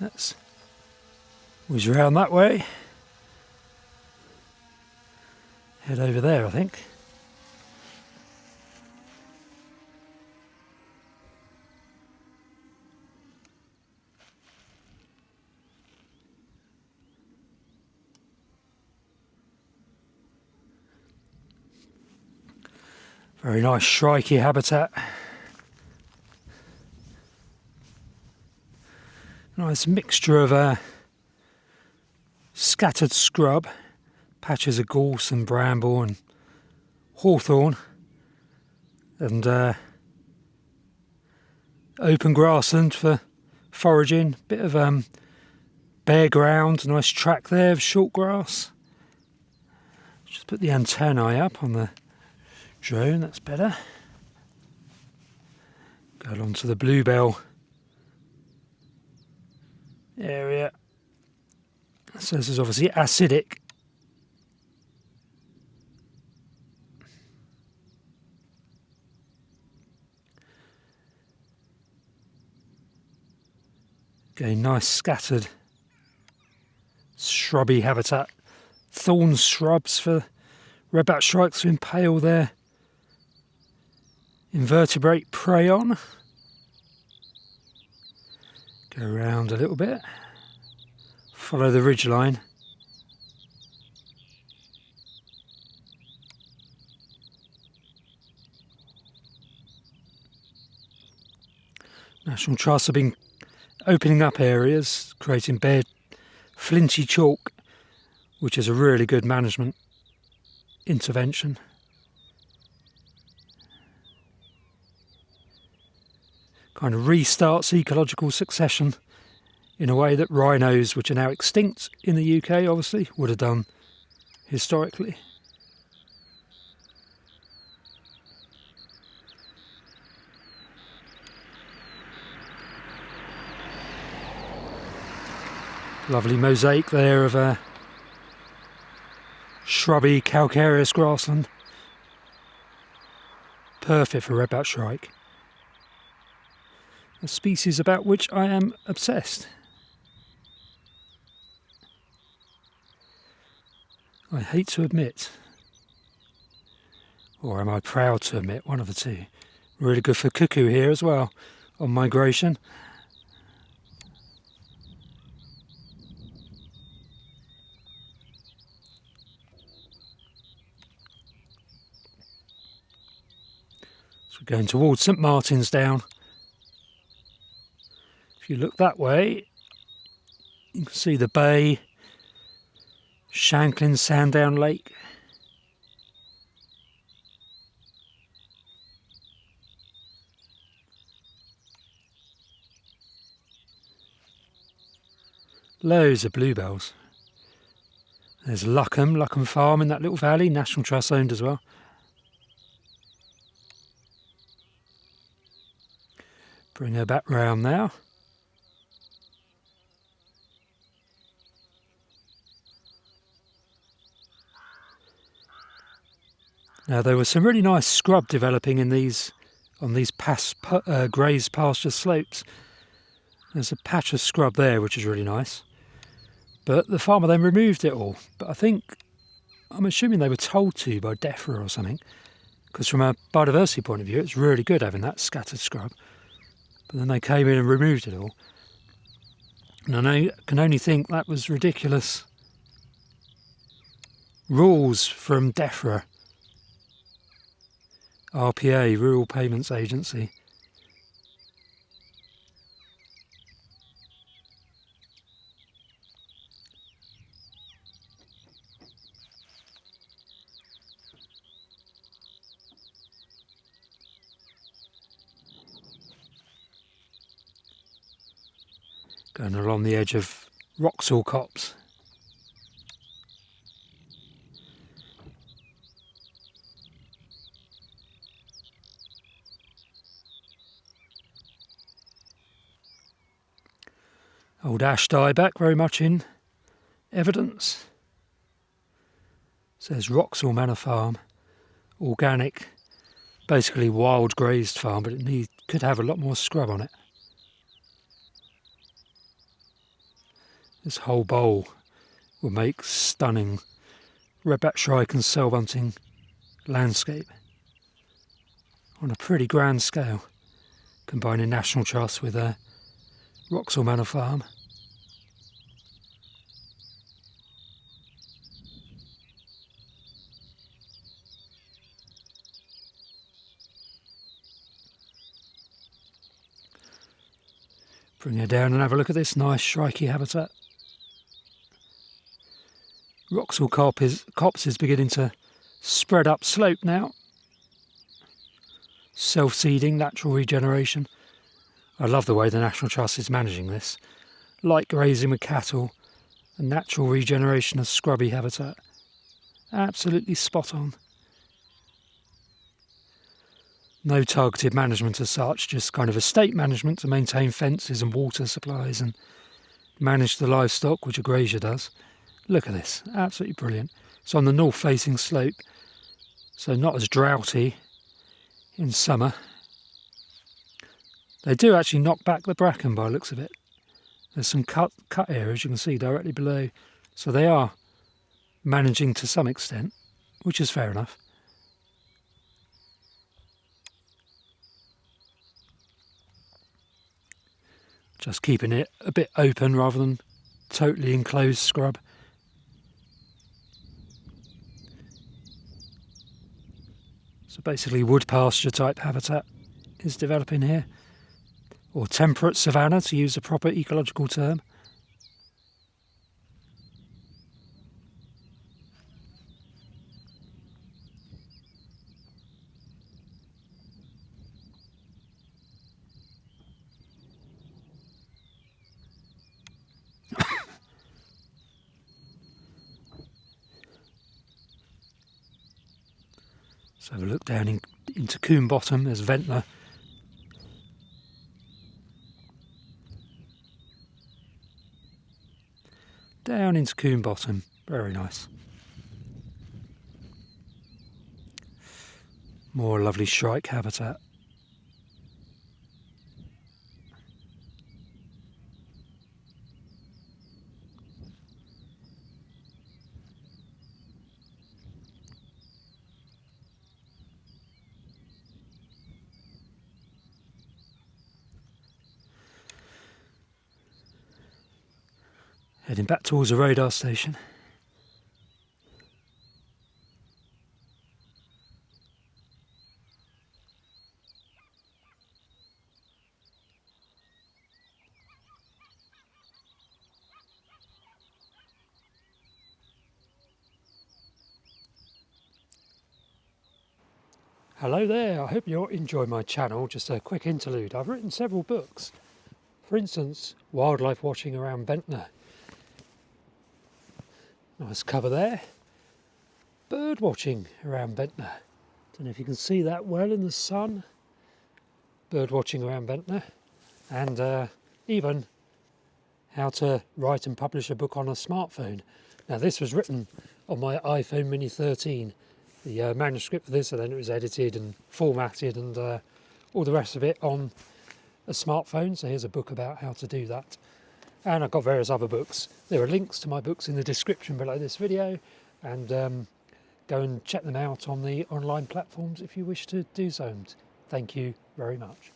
Let's whiz around that way. Head over there, I think. Very nice shrikey habitat. Nice mixture of scattered scrub, patches of gorse and bramble and hawthorn, and open grassland for foraging. Bit of bare ground, nice track there of short grass. Just put the antennae up on the drone, that's better. Go along to the bluebell area. So this is obviously acidic. Again, nice scattered shrubby habitat. Thorn shrubs for red-backed shrikes to impale their invertebrate prey on. Go around a little bit. Follow the ridgeline. National Trusts have been opening up areas, creating bare flinty chalk, which is a really good management intervention. Kind of restarts ecological succession in a way that rhinos, which are now extinct in the UK obviously, would have done historically. Lovely mosaic there of a shrubby calcareous grassland. Perfect for red-backed shrike. A species about which I am obsessed. I hate to admit, or am I proud to admit, one of the two. Really good for cuckoo here as well, on migration. So we're going towards St Martin's Down. If you look that way, you can see the bay, Shanklin Sandown Lake. Loads of bluebells. There's Luckham Farm in that little valley, National Trust owned as well. Bring her back round now. Now there was some really nice scrub developing in these, on these grazed pasture slopes. There's a patch of scrub there which is really nice. But the farmer then removed it all. But I'm assuming they were told to by DEFRA or something. Because from a biodiversity point of view, it's really good having that scattered scrub. But then they came in and removed it all. And I can only think that was ridiculous rules from DEFRA. RPA, Rural Payments Agency. Going along the edge of Wroxall copse. Old ash dieback very much in evidence. Says Wroxall Manor Farm, organic, basically wild grazed farm, but it could have a lot more scrub on it. This whole bowl will make stunning red-backed shrike and cell bunting landscape on a pretty grand scale, combining National Trust with Wroxall Manor Farm. Bring her down and have a look at this nice shrikey habitat. Wroxall copse is beginning to spread up slope now. Self-seeding, natural regeneration. I love the way the National Trust is managing this. Light grazing with cattle and natural regeneration of scrubby habitat. Absolutely spot on. No targeted management as such, just kind of estate management to maintain fences and water supplies and manage the livestock, which a grazier does. Look at this, absolutely brilliant. It's on the north facing slope, so not as droughty in summer. They do actually knock back the bracken by the looks of it. There's some cut areas you can see directly below, so they are managing to some extent, which is fair enough. Just keeping it a bit open rather than totally enclosed scrub. So basically wood pasture type habitat is developing here, or temperate savanna to use a proper ecological term. So have a look down into Coombe Bottom. There's Ventnor. Down into Coombe Bottom. Very nice. More lovely shrike habitat. Heading back towards the radar station. Hello there, I hope you're enjoying my channel. Just a quick interlude. I've written several books. For instance, Wildlife Watching around Ventnor. Nice cover there. Bird watching around Ventnor. Don't know if you can see that well in the sun. Bird watching around Ventnor. And even how to write and publish a book on a smartphone. Now this was written on my iPhone Mini 13. The manuscript for this, and then it was edited and formatted and all the rest of it on a smartphone. So here's a book about how to do that. And I've got various other books. There are links to my books in the description below this video, and go and check them out on the online platforms if you wish to do so. And thank you very much.